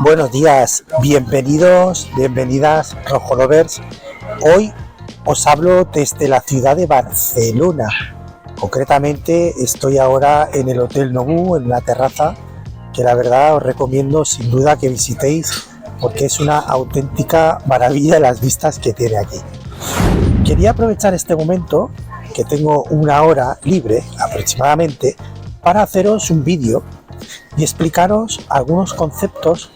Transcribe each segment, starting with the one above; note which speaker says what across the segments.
Speaker 1: Buenos días, bienvenidos, bienvenidas Rojo Lovers. Hoy os hablo desde la ciudad de Barcelona. Concretamente estoy ahora en el Hotel Nobu, en una terraza que la verdad os recomiendo sin duda que visitéis porque es una auténtica maravilla las vistas que tiene aquí. Quería aprovechar este momento, que tengo una hora libre aproximadamente, para haceros un vídeo y explicaros algunos conceptos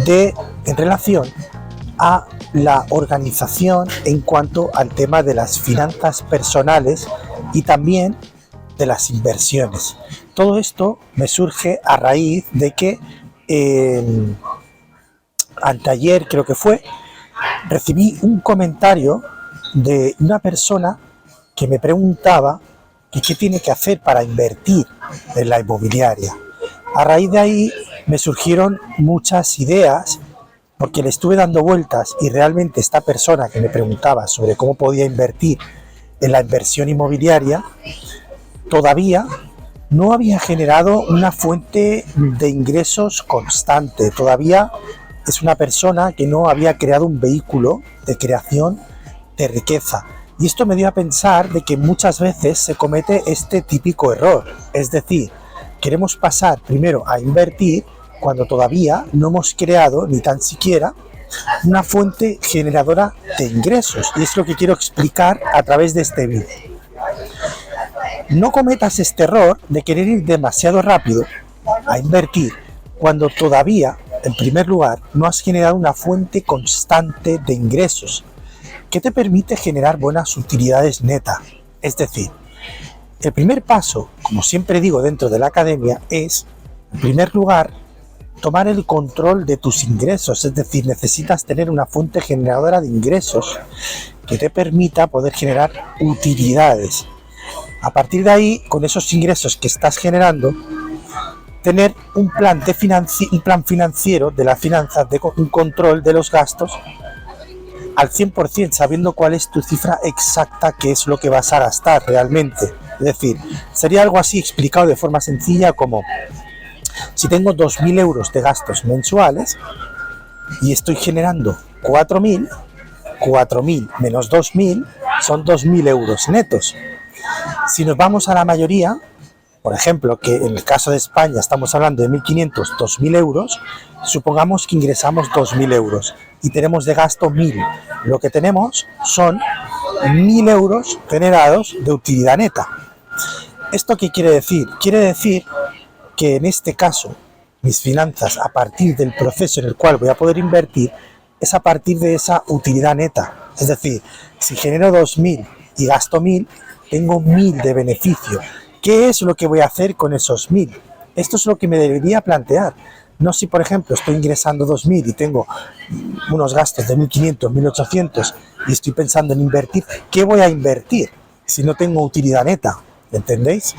Speaker 1: en relación a la organización en cuanto al tema de las finanzas personales y también de las inversiones. Todo esto me surge a raíz de que anteayer creo que fue, recibí un comentario de una persona que me preguntaba que qué tiene que hacer para invertir en la inmobiliaria. A raíz de ahí me surgieron muchas ideas porque le estuve dando vueltas y realmente esta persona que me preguntaba sobre cómo podía invertir en la inversión inmobiliaria todavía no había generado una fuente de ingresos constante. Todavía es una persona que no había creado un vehículo de creación de riqueza. Y esto me dio a pensar de que muchas veces se comete este típico error. Es decir, queremos pasar primero a invertir cuando todavía no hemos creado ni tan siquiera una fuente generadora de ingresos. Y es lo que quiero explicar a través de este vídeo. No cometas este error de querer ir demasiado rápido a invertir cuando todavía, en primer lugar, no has generado una fuente constante de ingresos que te permite generar buenas utilidades netas. Es decir, el primer paso, como siempre digo dentro de la academia, es, en primer lugar, tomar el control de tus ingresos. Es decir, necesitas tener una fuente generadora de ingresos que te permita poder generar utilidades. A partir de ahí, con esos ingresos que estás generando, tener un plan financiero de las finanzas, de un control de los gastos al 100%, sabiendo cuál es tu cifra exacta, qué es lo que vas a gastar realmente. Es decir, sería algo así explicado de forma sencilla como: si tengo 2.000 euros de gastos mensuales y estoy generando 4.000 menos 2.000 son 2.000 euros netos. Si nos vamos a la mayoría, por ejemplo, que en el caso de España estamos hablando de 1.500, 2.000 euros, supongamos que ingresamos 2.000 euros y tenemos de gasto 1.000. Lo que tenemos son 1.000 euros generados de utilidad neta. ¿Esto qué quiere decir? Quiere decir que en este caso, mis finanzas, a partir del proceso en el cual voy a poder invertir, es a partir de esa utilidad neta. Es decir, si genero 2.000 y gasto 1.000, tengo 1.000 de beneficio. ¿Qué es lo que voy a hacer con esos 1.000? Esto es lo que me debería plantear. No si, por ejemplo, estoy ingresando 2.000 y tengo unos gastos de 1.500, 1.800 y estoy pensando en invertir, ¿qué voy a invertir si no tengo utilidad neta? ¿Entendéis?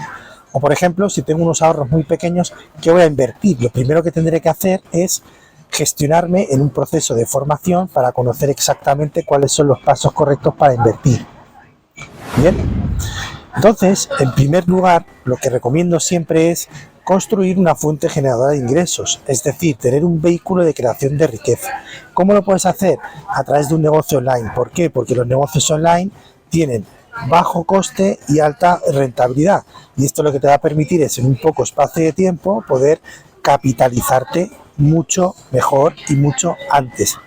Speaker 1: O, por ejemplo, si tengo unos ahorros muy pequeños, ¿qué voy a invertir? Lo primero que tendré que hacer es gestionarme en un proceso de formación para conocer exactamente cuáles son los pasos correctos para invertir. Bien. Entonces, en primer lugar, lo que recomiendo siempre es construir una fuente generadora de ingresos, es decir, tener un vehículo de creación de riqueza. ¿Cómo lo puedes hacer? A través de un negocio online. ¿Por qué? Porque los negocios online tienen bajo coste y alta rentabilidad. Y esto lo que te va a permitir es, en un poco espacio de tiempo, poder capitalizarte mucho mejor y mucho antes.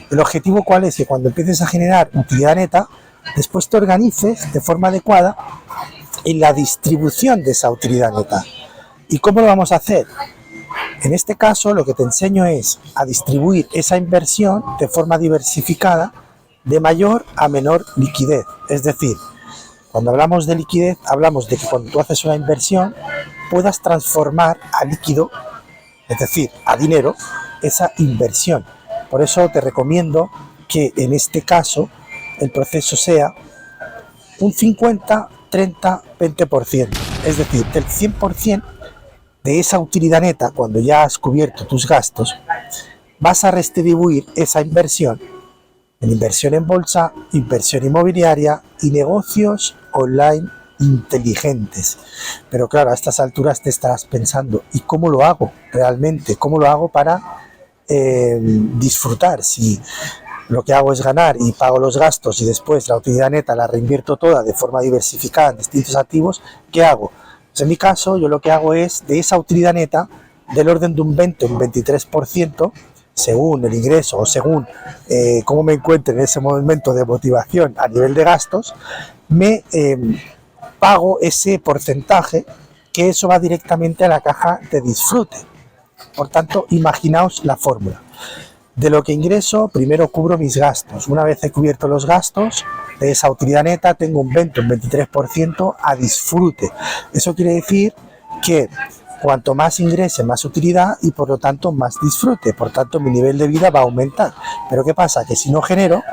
Speaker 1: ¿El objetivo cuál es? Que cuando empieces a generar utilidad neta, después te organices de forma adecuada en la distribución de esa utilidad neta. ¿Y cómo lo vamos a hacer? En este caso, lo que te enseño es a distribuir esa inversión de forma diversificada, de mayor a menor liquidez. Es decir, cuando hablamos de liquidez, hablamos de que cuando tú haces una inversión, puedas transformar a líquido, es decir, a dinero, esa inversión. Por eso te recomiendo que en este caso el proceso sea un 50, 30, 20%. Es decir, del 100% de esa utilidad neta, cuando ya has cubierto tus gastos, vas a redistribuir esa inversión en inversión en bolsa, inversión inmobiliaria y negocios online inteligentes. Pero claro, a estas alturas te estarás pensando, ¿y cómo lo hago realmente? ¿Cómo lo hago para disfrutar. Si lo que hago es ganar y pago los gastos y después la utilidad neta la reinvierto toda de forma diversificada en distintos activos, ¿qué hago? Pues en mi caso, yo lo que hago es de esa utilidad neta, del orden de un 20 o un 23%, según el ingreso o según cómo me encuentre en ese momento de motivación a nivel de gastos, me pago ese porcentaje, que eso va directamente a la caja de disfrute. Por tanto, imaginaos la fórmula. De lo que ingreso, primero cubro mis gastos. Una vez he cubierto los gastos, de esa utilidad neta tengo un 20 o un 23% a disfrute. Eso quiere decir que cuanto más ingrese, más utilidad y por lo tanto más disfrute. Por tanto, mi nivel de vida va a aumentar. Pero ¿qué pasa? Que si no genero,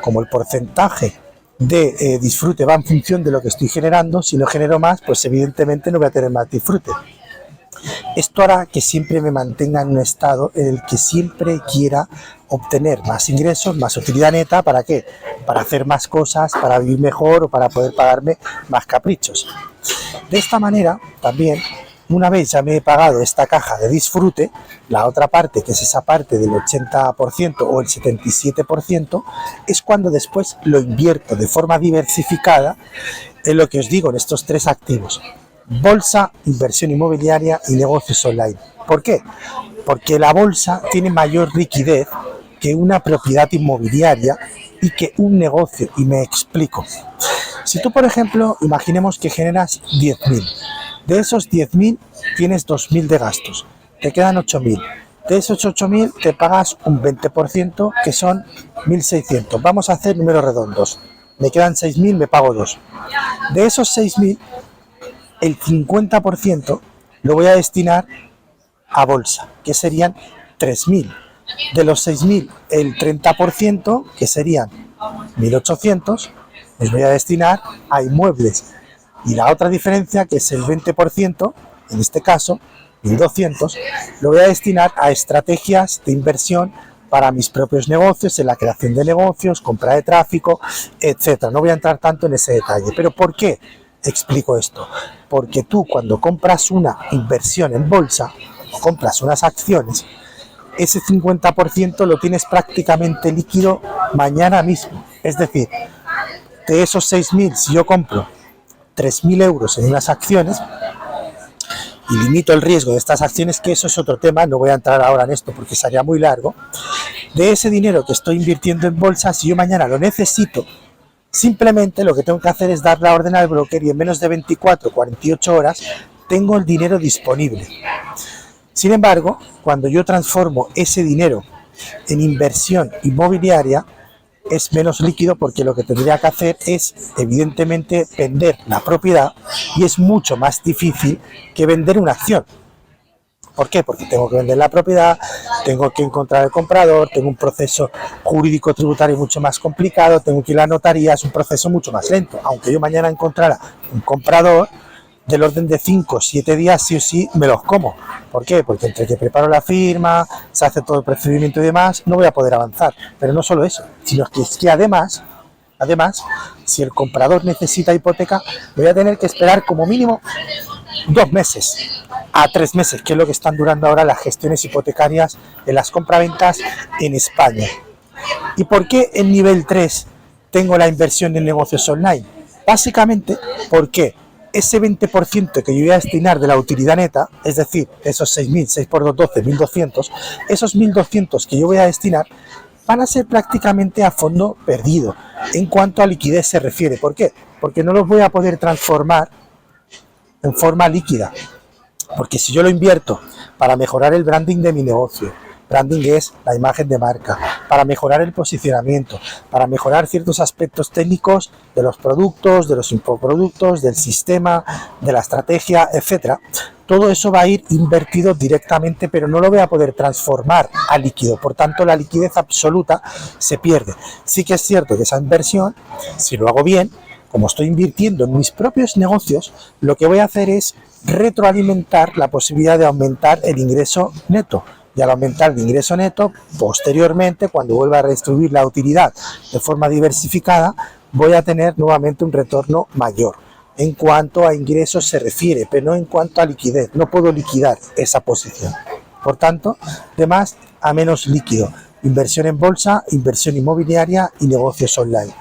Speaker 1: como el porcentaje de disfrute va en función de lo que estoy generando, si no genero más, pues evidentemente no voy a tener más disfrute. Esto hará que siempre me mantenga en un estado en el que siempre quiera obtener más ingresos, más utilidad neta. ¿Para qué? Para hacer más cosas, para vivir mejor o para poder pagarme más caprichos. De esta manera, también, una vez ya me he pagado esta caja de disfrute, la otra parte, que es esa parte del 80% o el 77%, es cuando después lo invierto de forma diversificada en lo que os digo, en estos tres activos: bolsa, inversión inmobiliaria y negocios online. ¿Por qué? Porque la bolsa tiene mayor liquidez que una propiedad inmobiliaria y que un negocio, y me explico. Si tú, por ejemplo, imaginemos que generas 10.000, de esos 10.000 tienes 2.000 de gastos, te quedan 8.000. De esos 8.000 te pagas un 20%, que son 1.600. Vamos a hacer números redondos. Me quedan 6.000, me pago 2. De esos 6.000, el 50% lo voy a destinar a bolsa, que serían 3.000. De los 6.000, el 30%, que serían 1.800, los voy a destinar a inmuebles. Y la otra diferencia, que es el 20%, en este caso, 1.200, lo voy a destinar a estrategias de inversión para mis propios negocios, en la creación de negocios, compra de tráfico, etc. No voy a entrar tanto en ese detalle. ¿Pero por qué explico esto? Porque tú, cuando compras una inversión en bolsa o compras unas acciones, ese 50% lo tienes prácticamente líquido mañana mismo. Es decir, de esos 6.000, si yo compro 3.000 euros en unas acciones y limito el riesgo de estas acciones, que eso es otro tema, no voy a entrar ahora en esto porque sería muy largo, de ese dinero que estoy invirtiendo en bolsa, si yo mañana lo necesito, simplemente lo que tengo que hacer es dar la orden al broker y en menos de 24 o 48 horas tengo el dinero disponible. Sin embargo, cuando yo transformo ese dinero en inversión inmobiliaria, es menos líquido, porque lo que tendría que hacer es, evidentemente, vender la propiedad, y es mucho más difícil que vender una acción. ¿Por qué? Porque tengo que vender la propiedad, tengo que encontrar el comprador, tengo un proceso jurídico tributario mucho más complicado, tengo que ir a la notaría, es un proceso mucho más lento. Aunque yo mañana encontrara un comprador, del orden de 5 o 7 días sí o sí me los como. ¿Por qué? Porque entre que preparo la firma, se hace todo el procedimiento y demás, no voy a poder avanzar. Pero no solo eso, sino que es que además, si el comprador necesita hipoteca, voy a tener que esperar como mínimo 2 meses a 3 meses, que es lo que están durando ahora las gestiones hipotecarias en las compraventas en España. ¿Y por qué en nivel 3 tengo la inversión en negocios online? Básicamente porque ese 20% que yo voy a destinar de la utilidad neta, es decir, esos 6.000, 6 por 2, 12, 1.200, esos 1.200 que yo voy a destinar van a ser prácticamente a fondo perdido en cuanto a liquidez se refiere. ¿Por qué? Porque no los voy a poder transformar en forma líquida. Porque si yo lo invierto para mejorar el branding de mi negocio, branding es la imagen de marca, para mejorar el posicionamiento, para mejorar ciertos aspectos técnicos de los productos, de los infoproductos, del sistema, de la estrategia, etcétera. Todo eso va a ir invertido directamente, pero no lo voy a poder transformar a líquido. Por tanto, la liquidez absoluta se pierde. Sí que es cierto que esa inversión, si lo hago bien, como estoy invirtiendo en mis propios negocios, lo que voy a hacer es retroalimentar la posibilidad de aumentar el ingreso neto. Y al aumentar el ingreso neto, posteriormente, cuando vuelva a redistribuir la utilidad de forma diversificada, voy a tener nuevamente un retorno mayor. En cuanto a ingresos se refiere, pero no en cuanto a liquidez. No puedo liquidar esa posición. Por tanto, de más a menos líquido. Inversión en bolsa, inversión inmobiliaria y negocios online.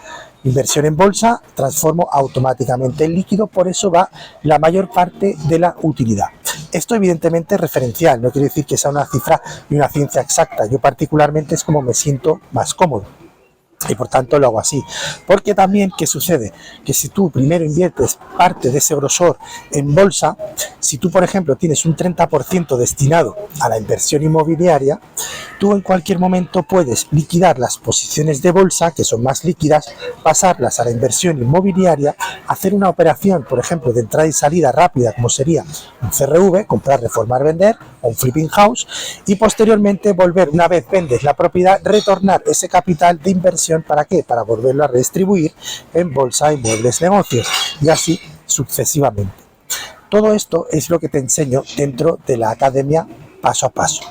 Speaker 1: Inversión en bolsa transformo automáticamente en líquido, por eso va la mayor parte de la utilidad. Esto evidentemente es referencial, no quiere decir que sea una cifra y una ciencia exacta. Yo particularmente es como me siento más cómodo. Y por tanto lo hago así, porque también, ¿qué sucede? Que si tú primero inviertes parte de ese grosor en bolsa, si tú por ejemplo tienes un 30% destinado a la inversión inmobiliaria, tú en cualquier momento puedes liquidar las posiciones de bolsa, que son más líquidas, pasarlas a la inversión inmobiliaria, hacer una operación, por ejemplo, de entrada y salida rápida, como sería un CRV, comprar, reformar, vender, o un flipping house, y posteriormente volver, una vez vendes la propiedad, retornar ese capital de inversión. ¿Para qué? Para volverlo a redistribuir en bolsa, inmuebles, negocios, y así sucesivamente. Todo esto es lo que te enseño dentro de la academia paso a paso.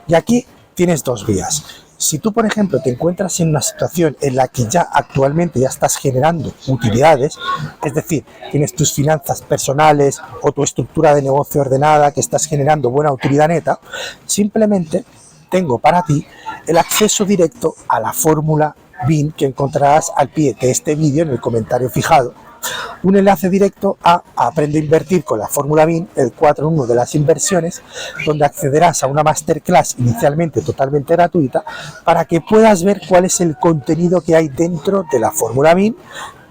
Speaker 1: Y aquí tienes dos vías. Si tú, por ejemplo, te encuentras en una situación en la que ya actualmente ya estás generando utilidades, es decir, tienes tus finanzas personales o tu estructura de negocio ordenada, que estás generando buena utilidad neta, simplemente tengo para ti el acceso directo a la fórmula BIN que encontrarás al pie de este vídeo en el comentario fijado. Un enlace directo a Aprende a Invertir con la fórmula BIN, el 4 en 1 de las inversiones, donde accederás a una masterclass inicialmente totalmente gratuita para que puedas ver cuál es el contenido que hay dentro de la fórmula BIN,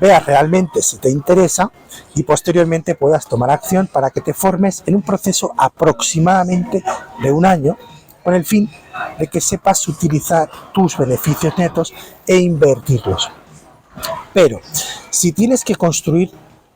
Speaker 1: veas realmente si te interesa y posteriormente puedas tomar acción para que te formes en un proceso aproximadamente de un año, con el fin de que sepas utilizar tus beneficios netos e invertirlos. Pero si tienes que construir,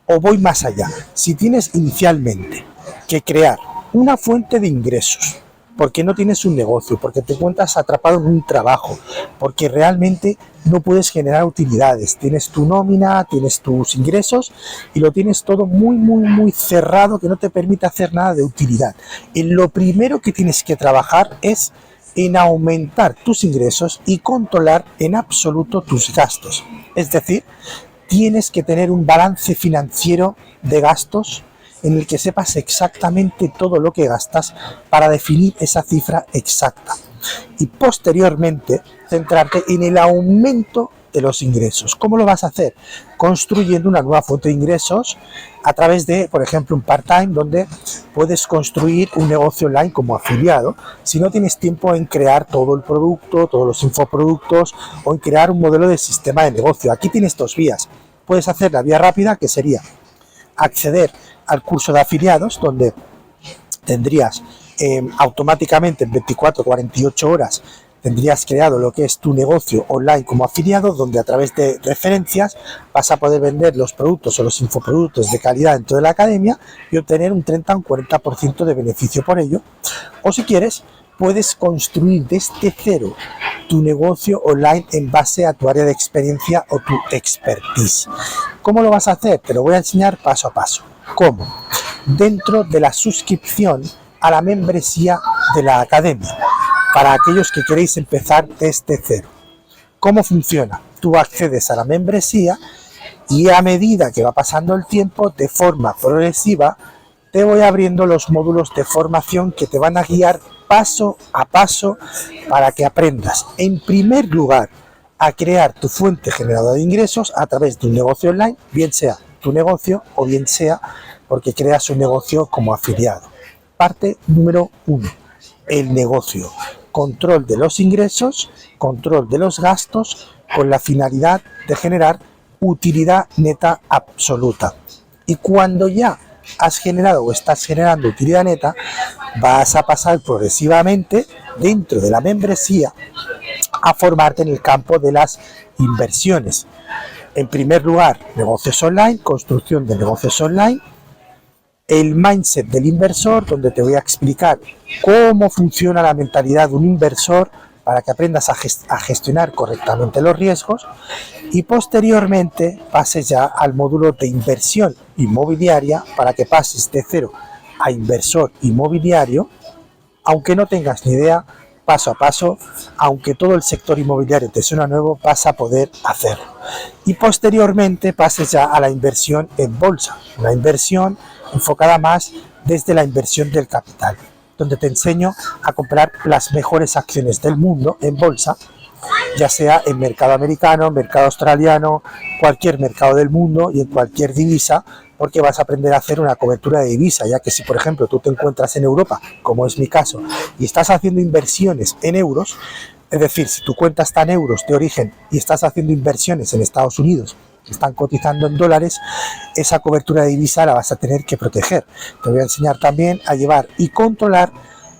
Speaker 1: o voy más allá, si tienes inicialmente que crear una fuente de ingresos, porque no tienes un negocio, porque te encuentras atrapado en un trabajo, porque realmente no puedes generar utilidades, tienes tu nómina, tienes tus ingresos y lo tienes todo muy cerrado, que no te permite hacer nada de utilidad. Y lo primero que tienes que trabajar es en aumentar tus ingresos y controlar en absoluto tus gastos. Es decir, tienes que tener un balance financiero de gastos en el que sepas exactamente todo lo que gastas para definir esa cifra exacta. Y posteriormente centrarte en el aumento de los ingresos. ¿Cómo lo vas a hacer? Construyendo una nueva fuente de ingresos a través de, por ejemplo, un part-time, donde puedes construir un negocio online como afiliado si no tienes tiempo en crear todo el producto, todos los infoproductos o en crear un modelo de sistema de negocio. Aquí tienes dos vías. Puedes hacer la vía rápida, que sería acceder al curso de afiliados, donde tendrías automáticamente en 24-48 horas tendrías creado lo que es tu negocio online como afiliado, donde a través de referencias vas a poder vender los productos o los infoproductos de calidad dentro de la academia y obtener un 30 o un 40% de beneficio por ello. O si quieres, puedes construir desde cero tu negocio online en base a tu área de experiencia o tu expertise. ¿Cómo lo vas a hacer? Te lo voy a enseñar paso a paso. ¿Cómo? Dentro de la suscripción a la membresía de la academia, para aquellos que queréis empezar desde cero. ¿Cómo funciona? Tú accedes a la membresía y a medida que va pasando el tiempo, de forma progresiva, te voy abriendo los módulos de formación que te van a guiar paso a paso para que aprendas, en primer lugar, a crear tu fuente generadora de ingresos a través de un negocio online, bien sea tu negocio o bien sea porque creas un negocio como afiliado. Parte número 1, el negocio. Control de los ingresos, control de los gastos, con la finalidad de generar utilidad neta absoluta. Y cuando ya has generado o estás generando utilidad neta, vas a pasar progresivamente dentro de la membresía a formarte en el campo de las inversiones. En primer lugar, negocios online, construcción de negocios online, el mindset del inversor, donde te voy a explicar cómo funciona la mentalidad de un inversor para que aprendas a gestionar correctamente los riesgos y posteriormente pases ya al módulo de inversión inmobiliaria para que pases de cero a inversor inmobiliario, aunque no tengas ni idea, paso a paso, aunque todo el sector inmobiliario te suena nuevo, vas a poder hacerlo. Y posteriormente pases ya a la inversión en bolsa, una inversión enfocada más desde la inversión del capital. donde te enseño a comprar las mejores acciones del mundo en bolsa, ya sea en mercado americano, mercado australiano, cualquier mercado del mundo y en cualquier divisa, porque vas a aprender a hacer una cobertura de divisa, ya que si por ejemplo tú te encuentras en Europa, como es mi caso, y estás haciendo inversiones en euros, es decir, si tu cuenta está en euros de origen y estás haciendo inversiones en Estados Unidos, que están cotizando en dólares, esa cobertura de divisa la vas a tener que proteger. Te voy a enseñar también a llevar y controlar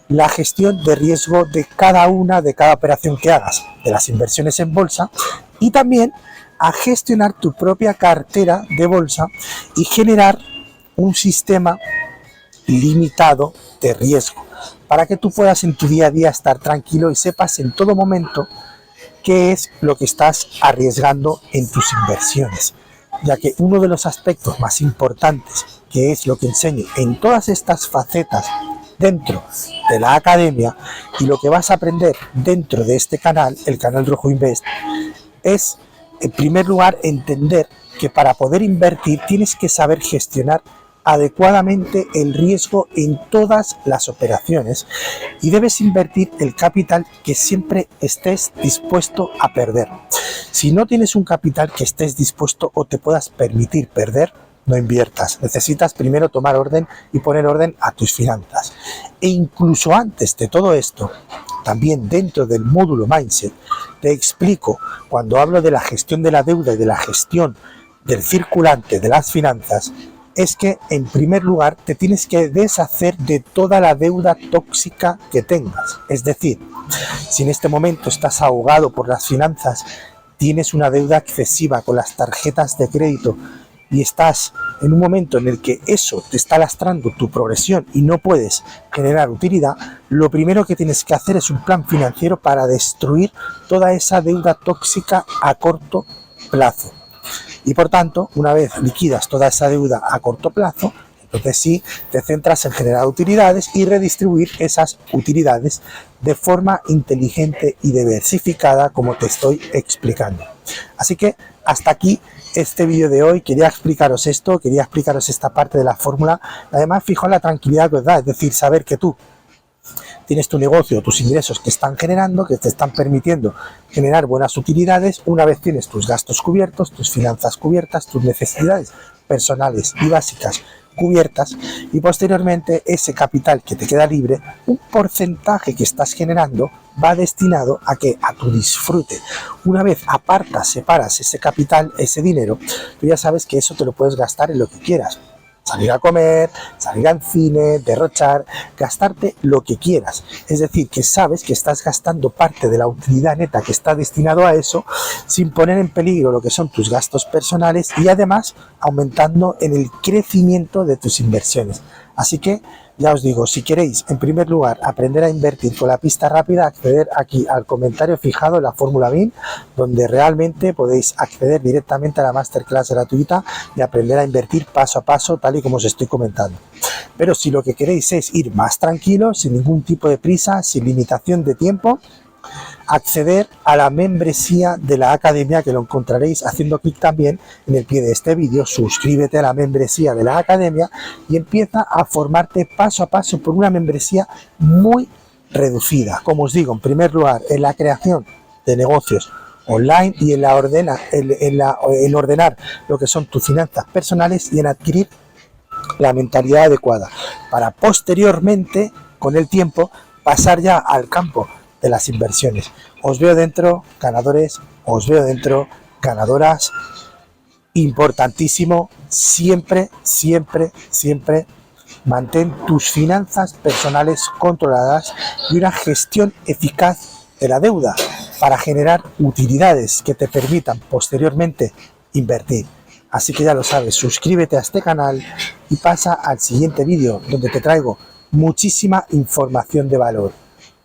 Speaker 1: la gestión de riesgo de cada operación que hagas, de las inversiones en bolsa, y también a gestionar tu propia cartera de bolsa y generar un sistema limitado de riesgo para que tú puedas en tu día a día estar tranquilo y sepas en todo momento qué es lo que estás arriesgando en tus inversiones, ya que uno de los aspectos más importantes, que es lo que enseño en todas estas facetas dentro de la academia y lo que vas a aprender dentro de este canal, el canal Rojo Invest, es en primer lugar entender que para poder invertir tienes que saber gestionar adecuadamente el riesgo en todas las operaciones y debes invertir el capital que siempre estés dispuesto a perder. Si no tienes un capital que estés dispuesto o te puedas permitir perder, no inviertas. Necesitas primero tomar orden y poner orden a tus finanzas. E incluso antes de todo esto, también dentro del módulo Mindset, te explico, cuando hablo de la gestión de la deuda y de la gestión del circulante de las finanzas, es que en primer lugar te tienes que deshacer de toda la deuda tóxica que tengas. Es decir, si en este momento estás ahogado por las finanzas, tienes una deuda excesiva con las tarjetas de crédito y estás en un momento en el que eso te está lastrando tu progresión y no puedes generar utilidad, lo primero que tienes que hacer es un plan financiero para destruir toda esa deuda tóxica a corto plazo. Y por tanto, una vez liquidas toda esa deuda a corto plazo, entonces sí te centras en generar utilidades y redistribuir esas utilidades de forma inteligente y diversificada, como te estoy explicando. Así que hasta aquí este vídeo de hoy. Quería explicaros esto, quería explicaros esta parte de la fórmula. Además, fijaos la tranquilidad que os da, es decir, saber que tú tienes tu negocio, tus ingresos que están generando, que te están permitiendo generar buenas utilidades. Una vez tienes tus gastos cubiertos, tus finanzas cubiertas, tus necesidades personales y básicas cubiertas, y posteriormente ese capital que te queda libre, un porcentaje que estás generando va destinado a que a tu disfrute. Una vez apartas, separas ese capital, ese dinero, tú ya sabes que eso te lo puedes gastar en lo que quieras. Salir a comer, salir al cine, derrochar, gastarte lo que quieras. Es decir, que sabes que estás gastando parte de la utilidad neta que está destinado a eso sin poner en peligro lo que son tus gastos personales y además aumentando en el crecimiento de tus inversiones. Así que ya os digo, si queréis en primer lugar aprender a invertir con la pista rápida, acceder aquí al comentario fijado en la fórmula BIN, donde realmente podéis acceder directamente a la masterclass gratuita y aprender a invertir paso a paso tal y como os estoy comentando. Pero si lo que queréis es ir más tranquilo, sin ningún tipo de prisa, sin limitación de tiempo, acceder a la membresía de la academia, que lo encontraréis haciendo clic también en el pie de este vídeo. Suscríbete a la membresía de la academia y empieza a formarte paso a paso por una membresía muy reducida. Como os digo, en primer lugar, en la creación de negocios online y en ordenar lo que son tus finanzas personales y en adquirir la mentalidad adecuada para posteriormente, con el tiempo, pasar ya al campo de las inversiones. Os veo dentro, ganadores, os veo dentro, ganadoras. Importantísimo, siempre, siempre, siempre mantén tus finanzas personales controladas y una gestión eficaz de la deuda para generar utilidades que te permitan posteriormente invertir. Así que ya lo sabes, suscríbete a este canal y pasa al siguiente vídeo, donde te traigo muchísima información de valor.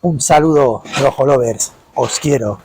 Speaker 1: Un saludo, Rojo Lovers, os quiero.